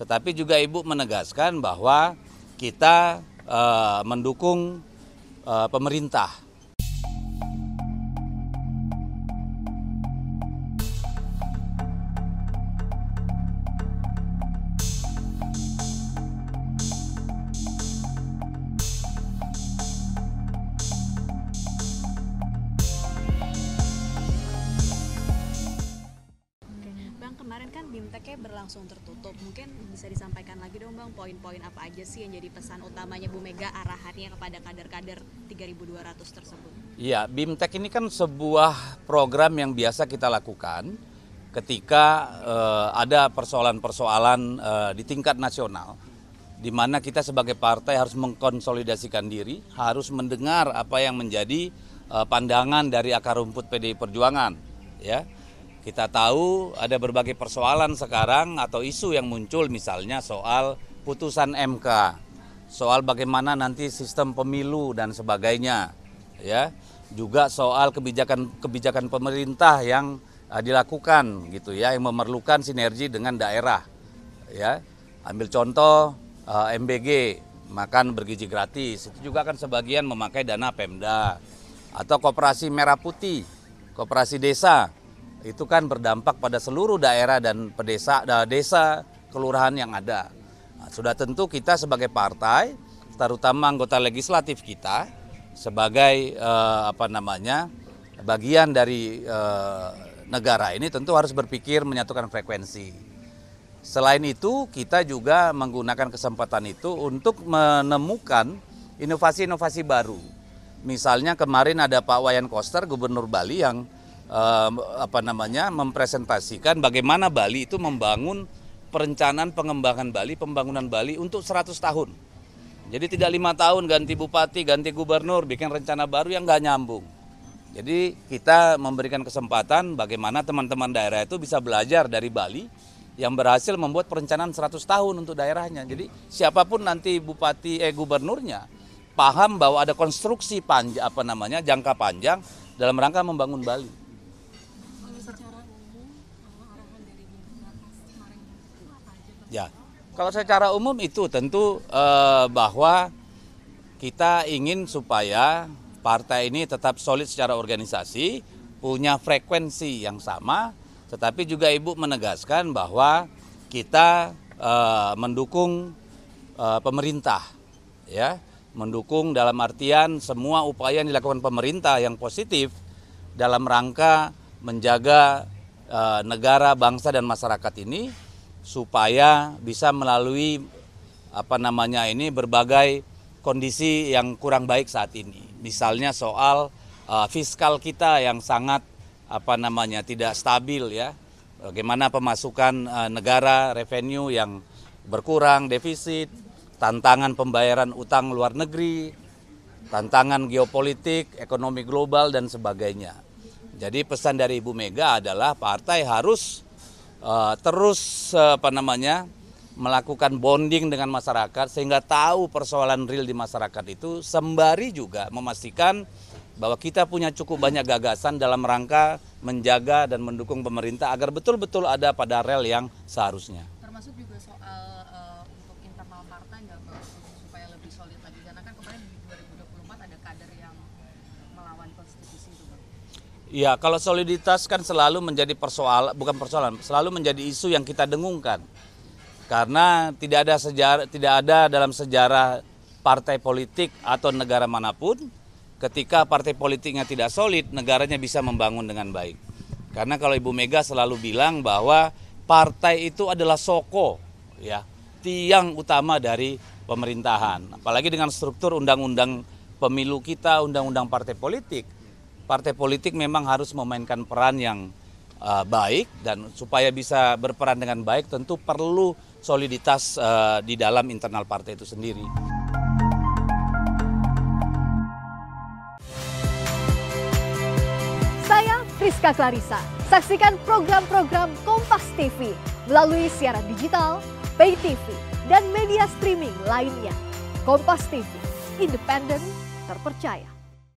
Tetapi juga Ibu menegaskan bahwa kita mendukung pemerintah. Bang, kemarin kan BIMTEK-nya berlangsung tertutup. Mungkin bisa disampaikan lagi dong Bang, poin-poin apa aja sih yang jadi pesan utamanya Bu Mega arahannya kepada kader-kader 3.200 tersebut? Iya, BIMTEK ini kan sebuah program yang biasa kita lakukan ketika ada persoalan-persoalan di tingkat nasional, di mana kita sebagai partai harus mengkonsolidasikan diri, harus mendengar apa yang menjadi pandangan dari akar rumput PDI Perjuangan, ya. Kita tahu ada berbagai persoalan sekarang atau isu yang muncul, misalnya soal putusan MK, soal bagaimana nanti sistem pemilu dan sebagainya, ya. Juga soal kebijakan pemerintah yang dilakukan gitu ya, yang memerlukan sinergi dengan daerah, ya. Ambil contoh MBG, makan bergizi gratis, itu juga kan sebagian memakai dana Pemda, atau koperasi merah putih, koperasi desa. Itu kan berdampak pada seluruh daerah dan desa kelurahan yang ada. Nah, sudah tentu kita sebagai partai, terutama anggota legislatif kita sebagai bagian dari negara ini tentu harus berpikir menyatukan frekuensi. Selain itu, kita juga menggunakan kesempatan itu untuk menemukan inovasi-inovasi baru. Misalnya kemarin ada Pak Wayan Koster, Gubernur Bali, yang mempresentasikan bagaimana Bali itu membangun perencanaan pengembangan Bali, pembangunan Bali untuk 100 tahun. Jadi tidak 5 tahun ganti bupati, ganti gubernur, bikin rencana baru yang nggak nyambung. Jadi kita memberikan kesempatan bagaimana teman-teman daerah itu bisa belajar dari Bali yang berhasil membuat perencanaan 100 tahun untuk daerahnya. Jadi siapapun nanti gubernurnya paham bahwa ada konstruksi jangka panjang dalam rangka membangun Bali. Ya, kalau secara umum itu tentu bahwa kita ingin supaya partai ini tetap solid secara organisasi, punya frekuensi yang sama, tetapi juga Ibu menegaskan bahwa kita mendukung pemerintah, ya, mendukung dalam artian semua upaya yang dilakukan pemerintah yang positif dalam rangka menjaga negara, bangsa dan masyarakat ini supaya bisa melalui berbagai kondisi yang kurang baik saat ini. Misalnya soal fiskal kita yang sangat tidak stabil, ya. Bagaimana pemasukan negara, revenue yang berkurang, defisit, tantangan pembayaran utang luar negeri, tantangan geopolitik, ekonomi global dan sebagainya. Jadi pesan dari Ibu Mega adalah partai harus terus melakukan bonding dengan masyarakat sehingga tahu persoalan real di masyarakat itu, sembari juga memastikan bahwa kita punya cukup banyak gagasan dalam rangka menjaga dan mendukung pemerintah agar betul-betul ada pada rel yang seharusnya. Termasuk juga soal untuk internal partai nggak Bang, supaya lebih solid lagi, karena kan kemarin di 2024 ada kader yang melawan konstitusi itu Bang. Ya, kalau soliditas kan selalu menjadi selalu menjadi isu yang kita dengungkan. Karena tidak ada dalam sejarah partai politik atau negara manapun ketika partai politiknya tidak solid, negaranya bisa membangun dengan baik. Karena kalau Ibu Mega selalu bilang bahwa partai itu adalah soko, ya, tiang utama dari pemerintahan. Apalagi dengan struktur undang-undang pemilu kita, undang-undang partai politik. Partai politik memang harus memainkan peran yang baik, dan supaya bisa berperan dengan baik tentu perlu soliditas di dalam internal partai itu sendiri. Saya Friska Clarissa. Saksikan program-program Kompas TV melalui siaran digital, pay TV, dan media streaming lainnya. Kompas TV, independen, terpercaya.